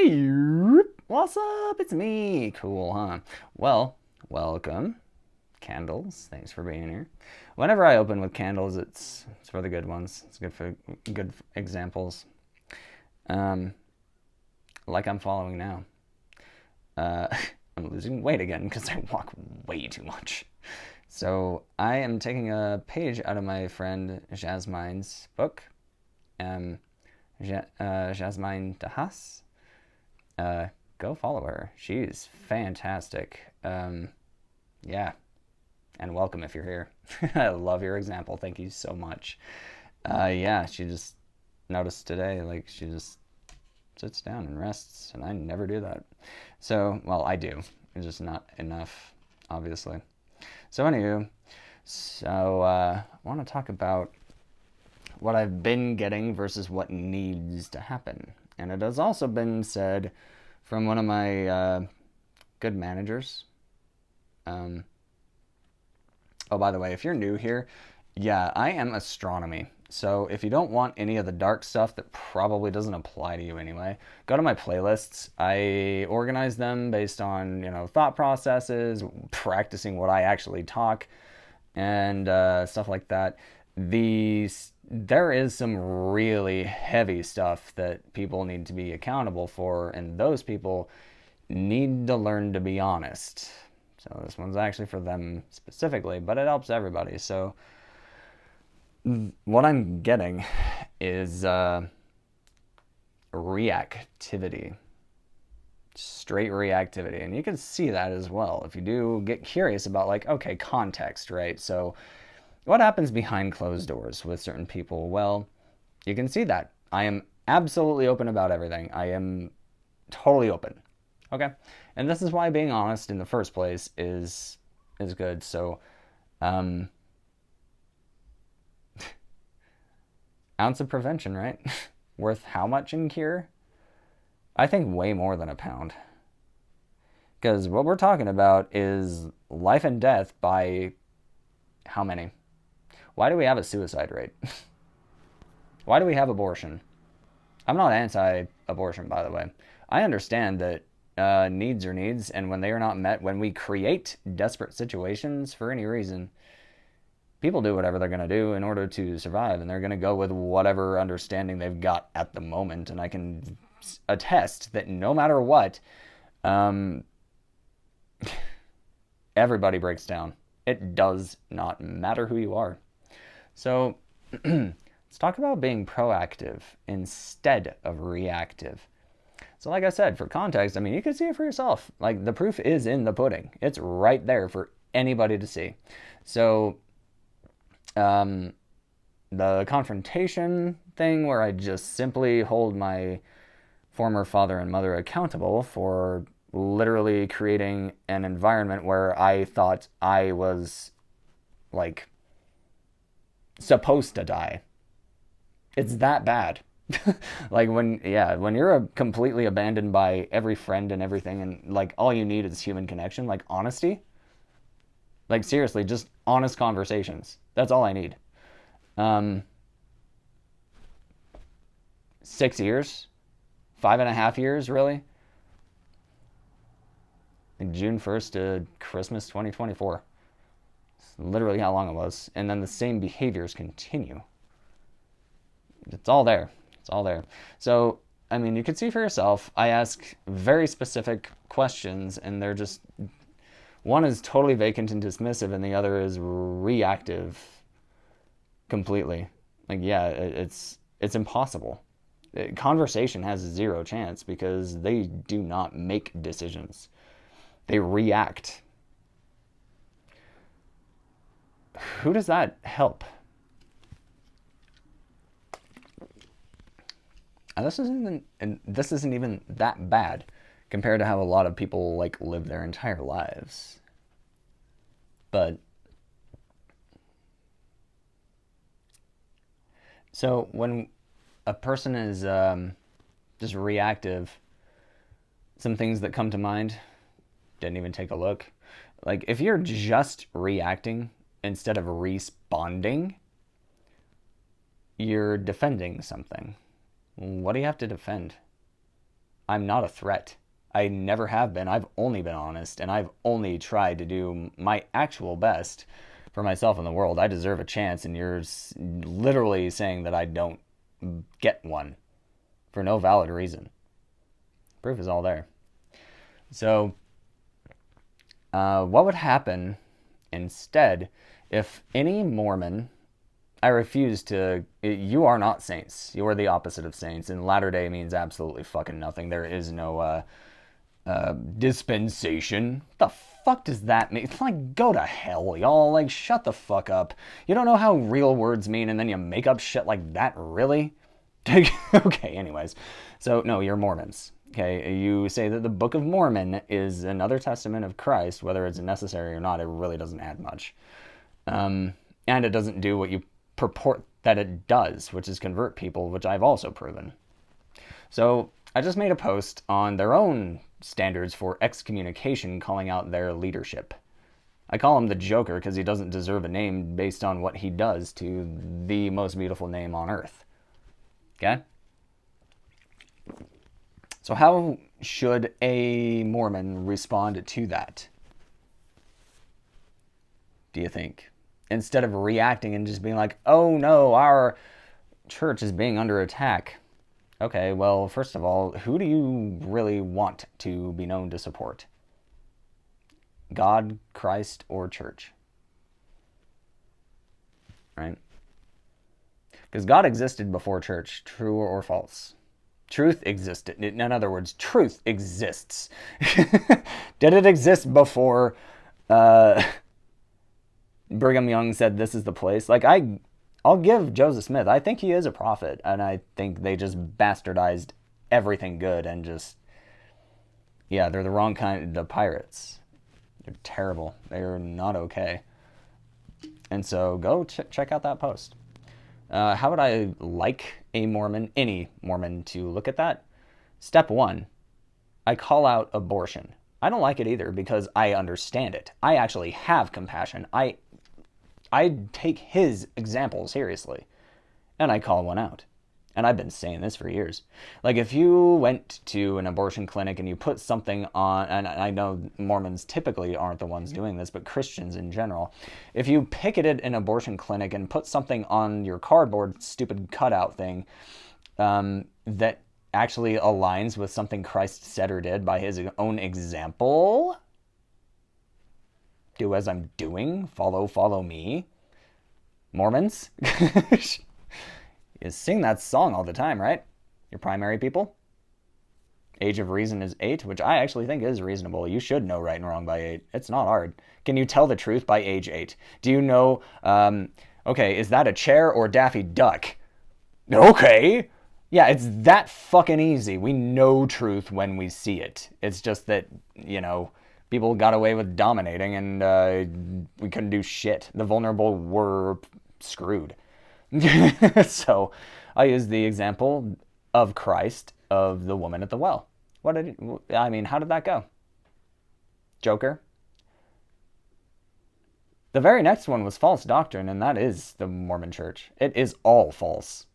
Hey, what's up? It's me. Cool, huh? Well, welcome. Candles. Thanks for being here. Whenever I open with candles, it's for the good ones. It's good for good examples. Um, like I'm following now. Uh, I'm losing weight again because I walk way too much. So I am taking a page out of my friend Jasmine's book. Um, Jasmine Dahas. uh, Go follow her. She's fantastic. Yeah, and welcome if you're here. I love your example. Thank you so much. Yeah, she just noticed today, like, she just sits down and rests, and I never do that. So, well, I do. It's just not enough, obviously. So, anywho, I want to talk about what I've been getting versus what needs to happen. And it has also been said from one of my good managers. Um, oh, by the way, if you're new here, yeah, I am astronomy. So if you don't want any of the dark stuff that probably doesn't apply to you anyway, go to my playlists. I organize them based on, thought processes, practicing what I actually talk, and stuff like that. There is some really heavy stuff that people need to be accountable for, and those people need to learn to be honest. So this one's actually for them specifically, but it helps everybody. So what I'm getting is reactivity, straight reactivity. And you can see that as well if you do get curious about, like, okay, context, right? So what happens behind closed doors with certain people? Well, you can see that. I am absolutely open about everything. I am totally open. Okay? And this is why being honest in the first place is good. So, um, ounce of prevention, right? Worth how much in cure? I think way more than a pound. Because what we're talking about is life and death by how many? Why do we have a suicide rate? Why do we have abortion? I'm not anti abortion, by the way. I understand that needs are needs, and when they are not met, when we create desperate situations for any reason, people do whatever they're going to do in order to survive, and they're going to go with whatever understanding they've got at the moment. And I can attest that no matter what, um, everybody breaks down. It does not matter who you are. So let's talk about being proactive instead of reactive. So, like I said, for context, I mean, you can see it for yourself. Like, the proof is in the pudding. It's right there for anybody to see. So, um, the confrontation thing, where I just simply hold my former father and mother accountable for literally creating an environment where I thought I was, like, supposed to die. It's that bad. Like, when you're completely abandoned by every friend and everything, and, like, all you need is human connection, like honesty. Like, seriously, just honest conversations. That's all I need. Um, 6 years, 5.5 years, really. Like June 1st to Christmas 2024. It's literally how long it was. And then the same behaviors continue. It's all there. It's all there. So, I mean, you can see for yourself, I ask very specific questions, and they're just, one is totally vacant and dismissive, and the other is reactive completely. Like, yeah, it's impossible. Conversation has zero chance because they do not make decisions. They react. Who does that help? And this isn't even that bad compared to how a lot of people, like, live their entire lives. But so when a person is just reactive, some things that come to mind, didn't even take a look. Like, if you're just reacting instead of responding, you're defending something. What do you have to defend? I'm not a threat. I never have been. I've only been honest, and I've only tried to do my actual best for myself and the world. I deserve a chance, and you're literally saying that I don't get one for no valid reason. Proof is all there. So, what would happen instead if any Mormon, I refuse to, you are not saints. You are the opposite of saints, and Latter day means absolutely fucking nothing. There is no dispensation. What the fuck does that mean? Like, go to hell, y'all. Like, shut the fuck up. You don't know how real words mean, and then you make up shit like that, really? Okay, anyways. So, no, you're Mormons. Okay, you say that the Book of Mormon is another testament of Christ. Whether it's necessary or not, it really doesn't add much. And it doesn't do what you purport that it does, which is convert people, which I've also proven. So I just made a post on their own standards for excommunication, calling out their leadership. I call him the Joker because he doesn't deserve a name based on what he does to the most beautiful name on earth. Okay? So how should a Mormon respond to that? Do you think? Instead of reacting and just being like, oh no, our church is being under attack. Okay, well, first of all, who do you really want to be known to support? God, Christ, or church? Right? Because God existed before church, true or false? Truth existed. In other words, truth exists. Did it exist before Brigham Young said this is the place? Like, I'll give Joseph Smith, I think he is a prophet, and I think they just bastardized everything good and just, yeah, they're the wrong kind of pirates. They're terrible. They're not okay. And so go check out that post. How would I like a Mormon, any Mormon, to look at that? Step one, I call out abortion. I don't like it either because I understand it. I actually have compassion. I take his example seriously, and I call one out. And I've been saying this for years. Like, if you went to an abortion clinic and you put something on, and I know Mormons typically aren't the ones doing this, but Christians in general, if you picketed an abortion clinic and put something on your cardboard, stupid cutout thing, that actually aligns with something Christ said or did by his own example, do as I'm doing, follow me, Mormons, you sing that song all the time, right? Your primary people. Age of reason is 8, which I actually think is reasonable. You should know right and wrong by 8. It's not hard. Can you tell the truth by age 8? Do you know, okay, is that a chair or Daffy Duck? Okay. Yeah, it's that fucking easy. We know truth when we see it. It's just that, people got away with dominating and we couldn't do shit. The vulnerable were screwed. So I use the example of Christ, of the woman at the well. How did that go? Joker. The very next one was false doctrine, and that is the Mormon church. It is all false.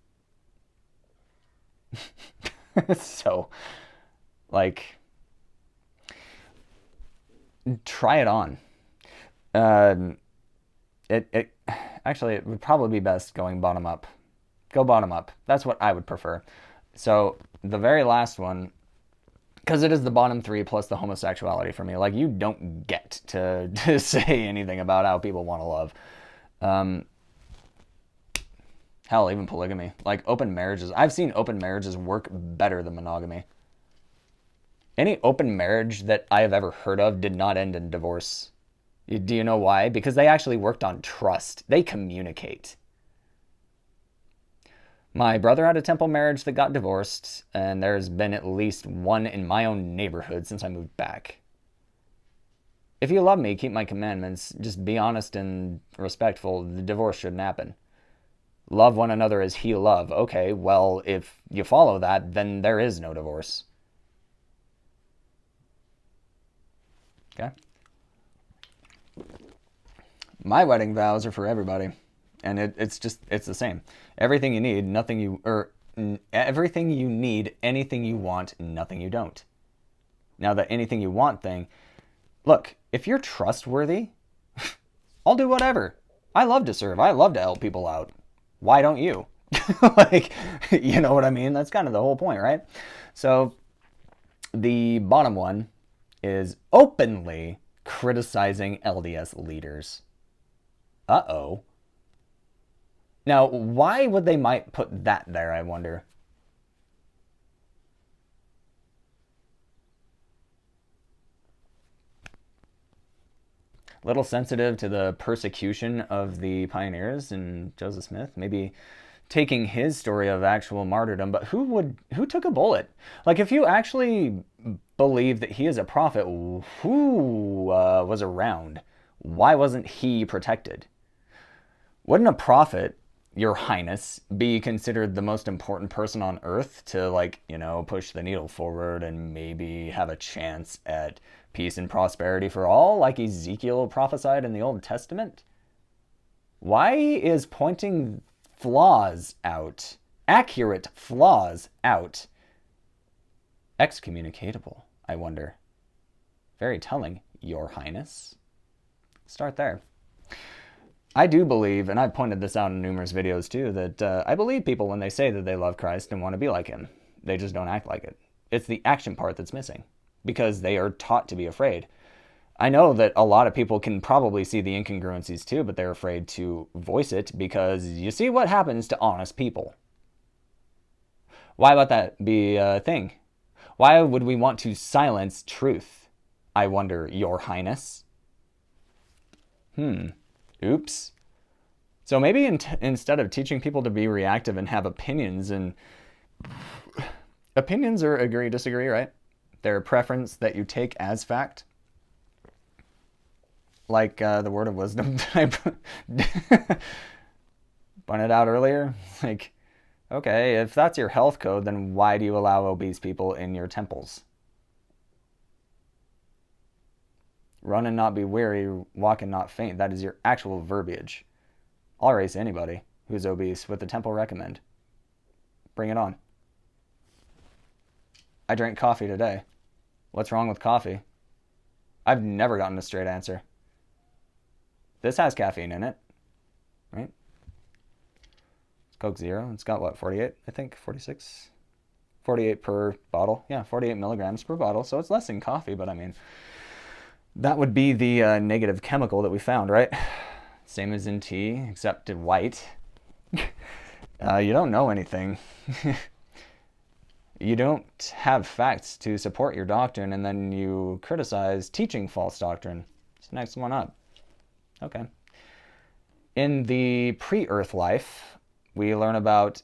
So, try it on. Actually, it would probably be best going bottom up. Go bottom up. That's what I would prefer. So the very last one, because it is the bottom 3 plus the homosexuality for me. Like, you don't get to say anything about how people want to love. Hell, even polygamy. Like, open marriages. I've seen open marriages work better than monogamy. Any open marriage that I have ever heard of did not end in divorce. Do you know why? Because they actually worked on trust. They communicate. My brother had a temple marriage that got divorced, and there's been at least one in my own neighborhood since I moved back. If you love me, keep my commandments. Just be honest and respectful. The divorce shouldn't happen. Love one another as he love. Okay, well, if you follow that, then there is no divorce. Okay? My wedding vows are for everybody, and it's the same. Everything you need, everything you need, anything you want, nothing you don't. Now, that anything you want thing, look, if you're trustworthy, I'll do whatever. I love to serve. I love to help people out. Why don't you? Like, you know what I mean? That's kind of the whole point, right? So the bottom one is openly criticizing LDS leaders. Uh-oh. Now, why would they might put that there, I wonder? Little sensitive to the persecution of the pioneers and Joseph Smith, maybe taking his story of actual martyrdom, but who took a bullet? Like, if you actually believe that he is a prophet, who was around? Why wasn't he protected? Wouldn't a prophet, your highness, be considered the most important person on earth to, like, you know, push the needle forward and maybe have a chance at peace and prosperity for all, like Ezekiel prophesied in the Old Testament? Why is pointing flaws out, accurate flaws out, excommunicatable, I wonder? Very telling, your highness. Start there. I do believe, and I've pointed this out in numerous videos too, that I believe people when they say that they love Christ and want to be like him. They just don't act like it. It's the action part that's missing, because they are taught to be afraid. I know that a lot of people can probably see the incongruencies too, but they're afraid to voice it because you see what happens to honest people. Why would that be a thing? Why would we want to silence truth? I wonder, your highness. Oops. So maybe instead of teaching people to be reactive and have opinions, and opinions are agree, disagree, right? They're a preference that you take as fact. Like the word of wisdom that I pointed out earlier. Like, okay, if that's your health code, then why do you allow obese people in your temples? Run and not be weary, walk and not faint. That is your actual verbiage. I'll race anybody who's obese with the temple recommend. Bring it on. I drank coffee today. What's wrong with coffee? I've never gotten a straight answer. This has caffeine in it, right? It's Coke Zero. It's got what, 48, I think, 46? 48 per bottle. Yeah, 48 milligrams per bottle. So it's less than coffee, but I mean, that would be the negative chemical that we found, right? Same as in tea, except in white. You don't know anything. You don't have facts to support your doctrine, and then you criticize teaching false doctrine. It's the next one up. Okay. In the pre-earth life, we learn about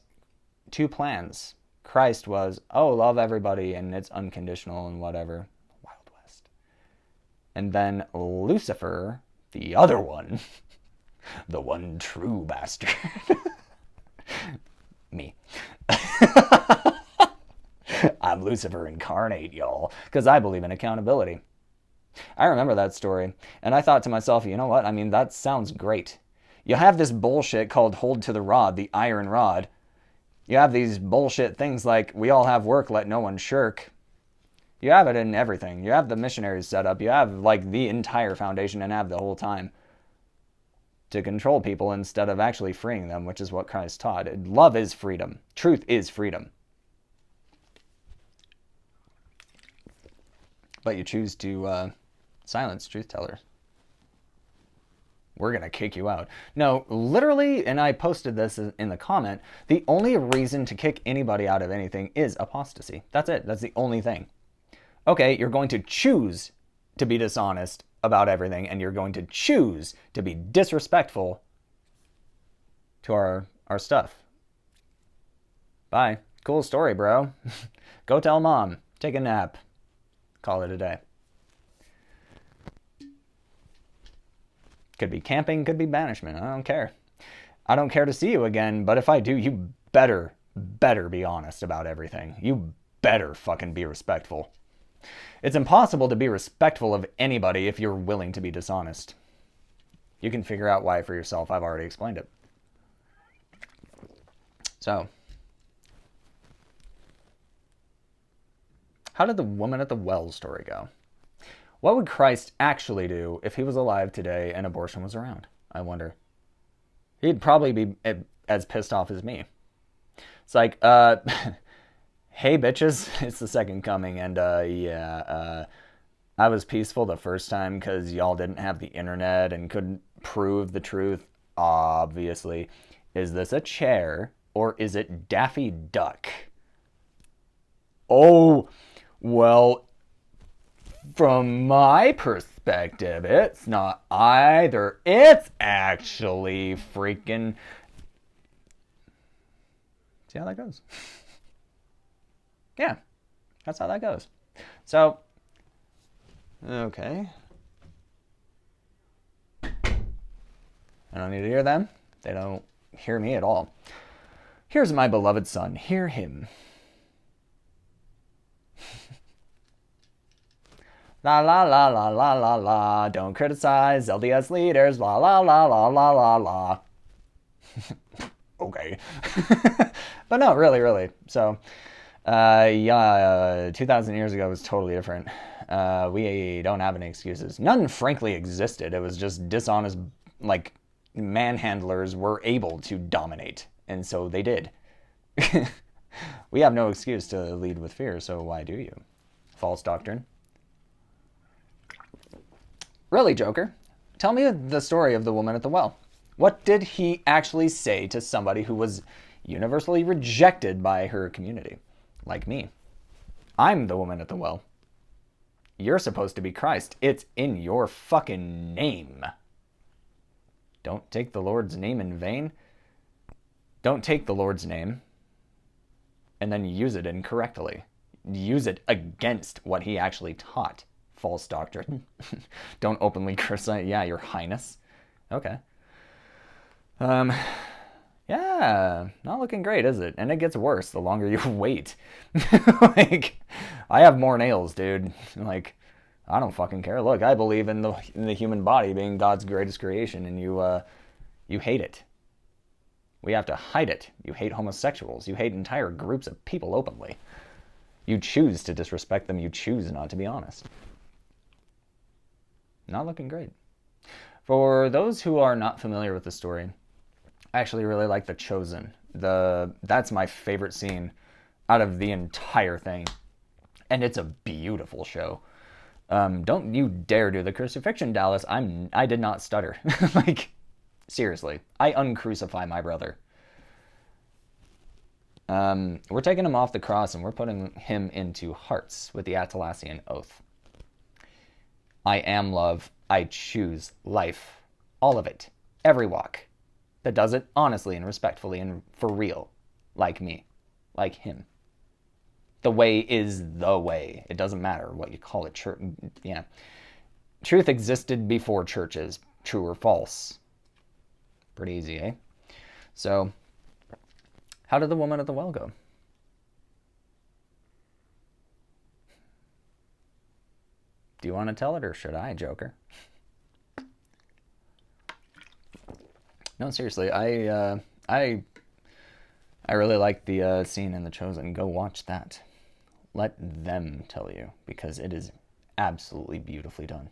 two plans. Christ was, oh, love everybody, and it's unconditional and whatever. Wild West. And then Lucifer, the other one, the one true bastard. Me. I'm Lucifer incarnate, y'all, because I believe in accountability. I remember that story, and I thought to myself, you know what? I mean, that sounds great. You have this bullshit called hold to the rod, the iron rod. You have these bullshit things like, we all have work, let no one shirk. You have it in everything. You have the missionaries set up. You have, like, the entire foundation and have the whole time to control people instead of actually freeing them, which is what Christ taught. Love is freedom. Truth is freedom. But you choose to silence truth tellers. We're going to kick you out. No, literally, and I posted this in the comment, the only reason to kick anybody out of anything is apostasy. That's it. That's the only thing. Okay, you're going to choose to be dishonest about everything, and you're going to choose to be disrespectful to our stuff. Bye. Cool story, bro. Go tell mom. Take a nap. Call it a day. Could be camping, could be banishment. I don't care. I don't care to see you again, but if I do, you better be honest about everything. You better fucking be respectful. It's impossible to be respectful of anybody if you're willing to be dishonest. You can figure out why for yourself. I've already explained it. So, How did the woman at the well story go? What would Christ actually do if he was alive today and abortion was around? I wonder. He'd probably be as pissed off as me. It's like, hey bitches, it's the second coming, and I was peaceful the first time because y'all didn't have the internet and couldn't prove the truth, obviously. Is this a chair or is it Daffy Duck? Oh, well, from my perspective, it's not either. It's actually freaking. See how that goes? Yeah, that's how that goes. So, okay. I don't need to hear them. They don't hear me at all. Here's my beloved son. Hear him. La la la la la la la. Don't criticize LDS leaders. La la la la la la la. Okay. But no, really, really. So, 2,000 years ago was totally different. We don't have any excuses. None, frankly, existed. It was just dishonest, like, manhandlers were able to dominate. And so they did. We have no excuse to lead with fear, so why do you? False doctrine. Really, Joker? Tell me the story of the woman at the well. What did he actually say to somebody who was universally rejected by her community? Like me. I'm the woman at the well. You're supposed to be Christ. It's in your fucking name. Don't take the Lord's name in vain. Don't take the Lord's name and then use it incorrectly. Use it against what he actually taught. False doctrine. Don't openly criticize. Yeah, your highness. Okay. Yeah, not looking great, is it? And it gets worse the longer you wait. Like, I have more nails, dude. Like, I don't fucking care. Look, I believe in the human body being God's greatest creation, and you hate it. We have to hide it. You hate homosexuals. You hate entire groups of people openly. You choose to disrespect them. You choose not to be honest. Not looking great. For those who are not familiar with the story, I actually really like The Chosen. That's my favorite scene out of the entire thing. And it's a beautiful show. Don't you dare do the crucifixion, Dallas. I did not stutter. Like, seriously. I uncrucify my brother. We're taking him off the cross and we're putting him into hearts with the Atalassian oath. I am love. I choose life. All of it. Every walk. That does it honestly and respectfully and for real. Like me. Like him. The way is the way. It doesn't matter what you call it. Yeah. Truth existed before churches. True or false? Pretty easy, eh? So, how did the woman at the well go? Do you want to tell it or should I, Joker? No, seriously, I really like the scene in The Chosen. Go watch that. Let them tell you, because it is absolutely beautifully done.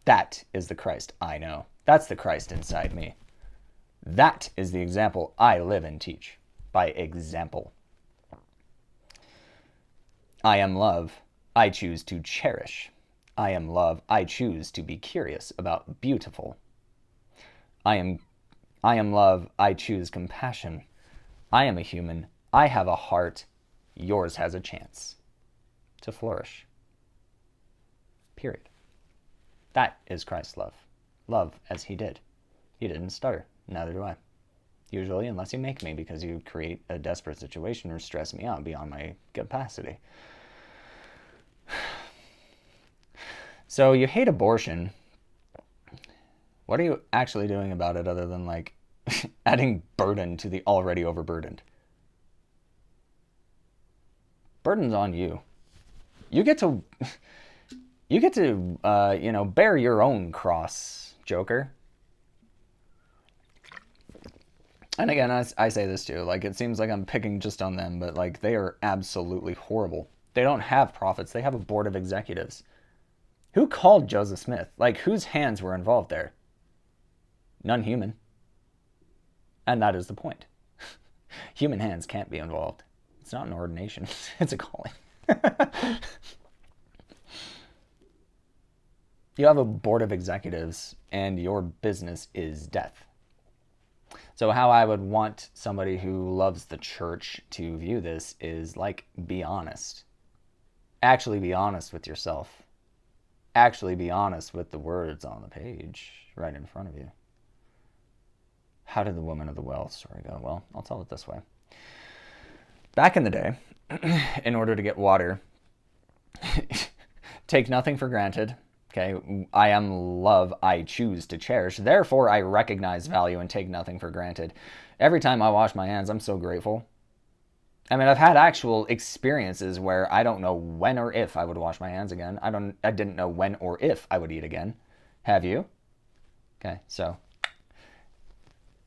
That is the Christ I know. That's the Christ inside me. That is the example I live and teach. By example. I am love. I choose to cherish. I am love. I choose to be curious about beautiful. I am love. I choose compassion. I am a human. I have a heart. Yours has a chance to flourish. Period. That is Christ's love. Love as he did. He didn't stutter. Neither do I. Usually, unless you make me because you create a desperate situation or stress me out beyond my capacity. So you hate abortion. What are you actually doing about it other than, like, adding burden to the already overburdened? Burden's on you. You get to bear your own cross, Joker. And again, I say this too, like, it seems like I'm picking just on them, but, like, they are absolutely horrible. They don't have prophets. They have a board of executives. Who called Joseph Smith? Like, whose hands were involved there? None human. And that is the point. Human hands can't be involved. It's not an ordination. It's a calling. You have a board of executives, and your business is death. So how I would want somebody who loves the church to view this is like, be honest. Actually be honest with yourself. Actually be honest with the words on the page right in front of you. How did the woman of the well story go? Well, I'll tell it this way. Back in the day, in order to get water, take nothing for granted. Okay, I am love, I choose to cherish. Therefore, I recognize value and take nothing for granted. Every time I wash my hands, I'm so grateful. I mean, I've had actual experiences where I don't know when or if I would wash my hands again. I didn't know when or if I would eat again. Have you? Okay, so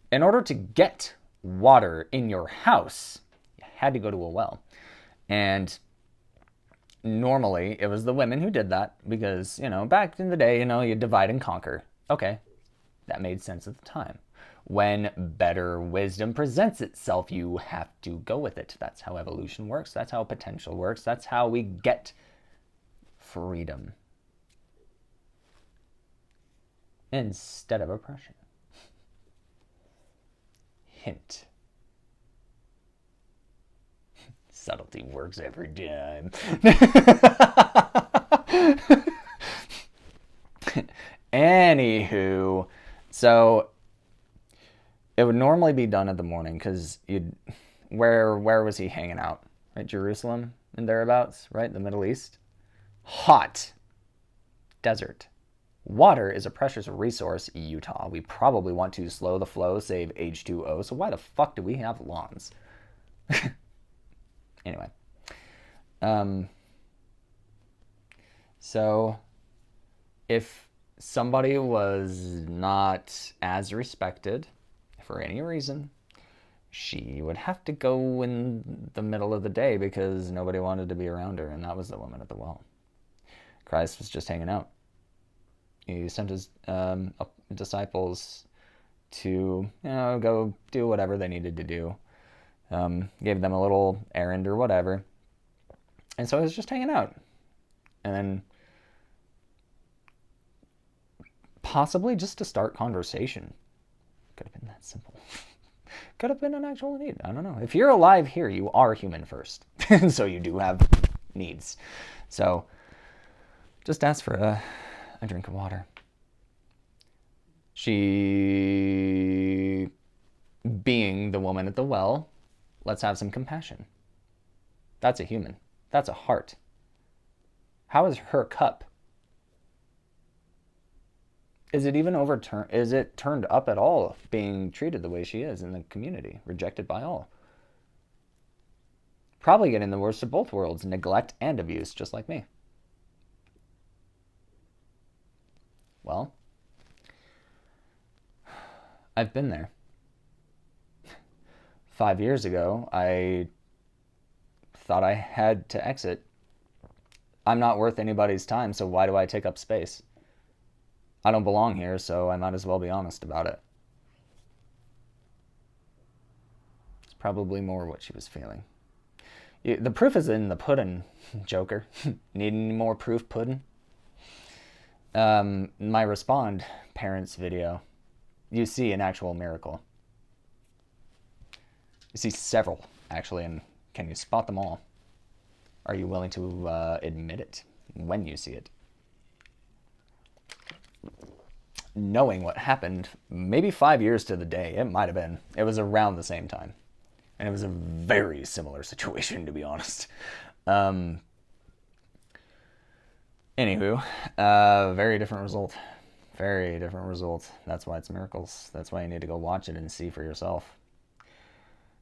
in order to get water in your house, you had to go to a well. And normally it was the women who did that because, back in the day, you divide and conquer. Okay, that made sense at the time. When better wisdom presents itself, you have to go with it. That's how evolution works. That's how potential works. That's how we get freedom instead of oppression. Hint. Subtlety works every time. Anywho, so it would normally be done in the morning because where was he hanging out? Right, Jerusalem and thereabouts, right? The Middle East. Hot. Desert. Water is a precious resource, Utah. We probably want to slow the flow, save H2O. So why the fuck do we have lawns? Anyway. So if somebody was not as respected for any reason, she would have to go in the middle of the day because nobody wanted to be around her, and that was the woman at the well. Christ was just hanging out. He sent his disciples to go do whatever they needed to do. Gave them a little errand or whatever. And so he was just hanging out. And then possibly just to start conversation. Could have been that simple. Could have been an actual need. I don't know. If you're alive here, you are human first. So you do have needs. So just ask for a drink of water. She, being the woman at the well, let's have some compassion. That's a human. That's a heart. How is her cup? Is it even overturned? Is it turned up at all, being treated the way she is in the community, rejected by all? Probably getting the worst of both worlds, neglect and abuse, just like me. Well, I've been there. 5 years ago, I thought I had to exit. I'm not worth anybody's time, so why do I take up space? I don't belong here, so I might as well be honest about it. It's probably more what she was feeling. The proof is in the pudding, Joker. Need any more proof, pudding? My Respond parents video, you see an actual miracle. You see several, actually, and can you spot them all? Are you willing to admit it when you see it? Knowing what happened, maybe 5 years to the day, it might have been. It was around the same time. And it was a very similar situation, to be honest. Anywho, very different result. Very different result. That's why it's miracles. That's why you need to go watch it and see for yourself.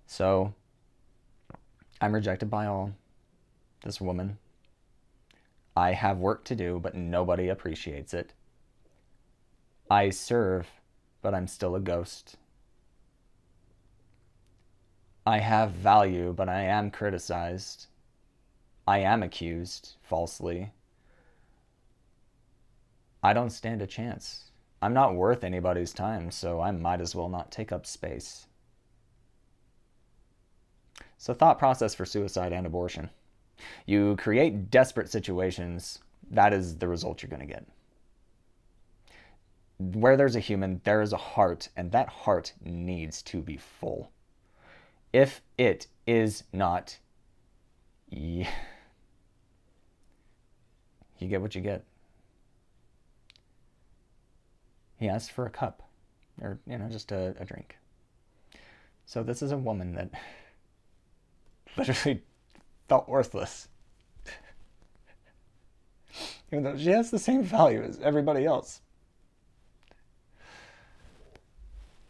So, I'm rejected by all. This woman. I have work to do, but nobody appreciates it. I serve, but I'm still a ghost. I have value, but I am criticized. I am accused falsely, I don't stand a chance. I'm not worth anybody's time, so I might as well not take up space. So, thought process for suicide and abortion. You create desperate situations, that is the result you're going to get. Where there's a human, there is a heart, and that heart needs to be full. If it is not, you get what you get. He asked for a cup, or, just a drink. So this is a woman that literally felt worthless. Even though she has the same value as everybody else.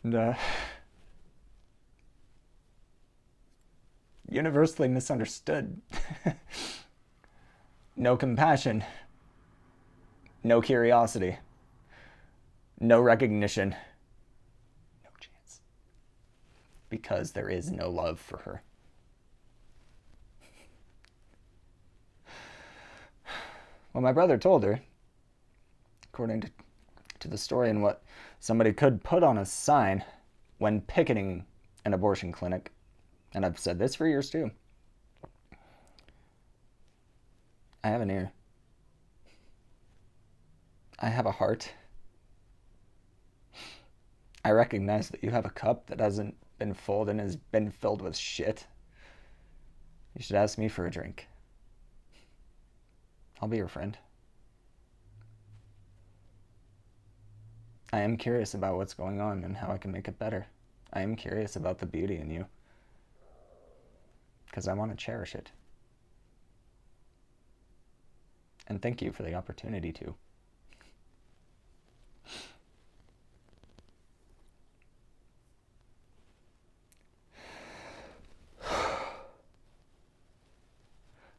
And, universally misunderstood. No compassion. No curiosity. No recognition. No chance. Because there is no love for her. Well, my brother told her, according to the story and what somebody could put on a sign when picketing an abortion clinic, and I've said this for years too, I have an ear. I have a heart. I recognize that you have a cup that hasn't been filled and has been filled with shit. You should ask me for a drink. I'll be your friend. I am curious about what's going on and how I can make it better. I am curious about the beauty in you. Because I want to cherish it. And thank you for the opportunity to.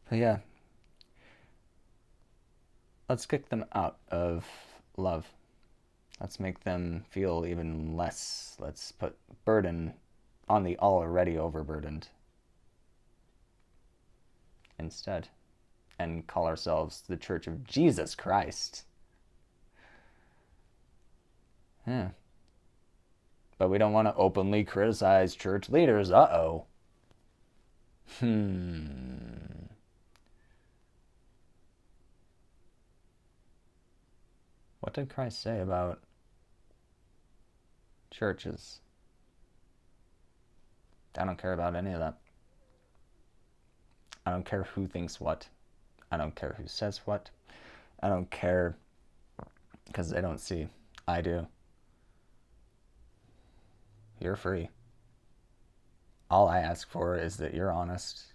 But yeah, let's kick them out of love. Let's make them feel even less. Let's put burden on the already overburdened instead, and call ourselves the Church of Jesus Christ. Yeah. But we don't want to openly criticize church leaders. Uh-oh. What did Christ say about churches? I don't care about any of that. I don't care who thinks what. I don't care who says what. I don't care because they don't see. I do. You're free. All I ask for is that you're honest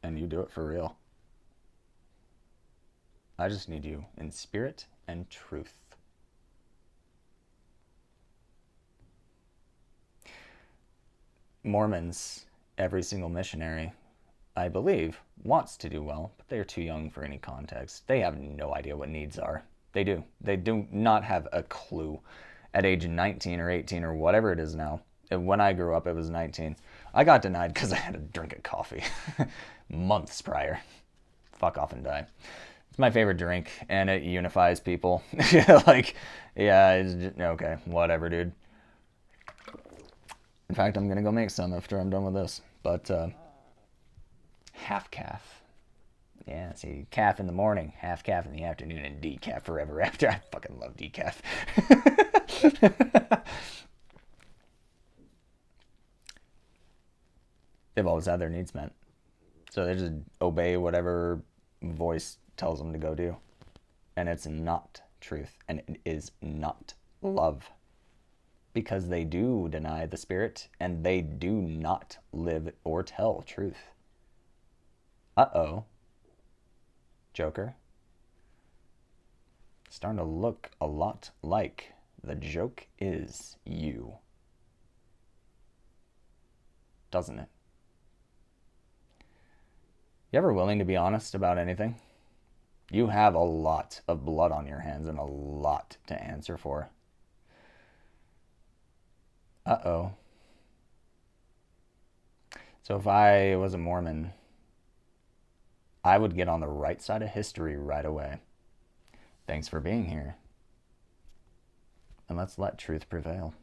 and you do it for real. I just need you in spirit and truth. Mormons, every single missionary, I believe, wants to do well, but they are too young for any context. They have no idea what needs are. They do. They do not have a clue at age 19 or 18 or whatever it is now. When I grew up, it was 19. I got denied because I had a drink of coffee months prior. Fuck off and die. It's my favorite drink, and it unifies people. Like, yeah, it's just, okay, whatever, dude. In fact, I'm gonna go make some after I'm done with this. But half calf. Yeah, see, calf in the morning, half calf in the afternoon, and decaf forever after. I fucking love decaf. They've always had their needs met. So they just obey whatever voice tells them to go do. And it's not truth. And it is not love. Because they do deny the Spirit and they do not live or tell truth. Uh-oh. Joker. It's starting to look a lot like the joke is you. Doesn't it? You ever willing to be honest about anything? You have a lot of blood on your hands and a lot to answer for. Uh-oh. So if I was a Mormon I would get on the right side of history right away. Thanks for being here. And let's let truth prevail.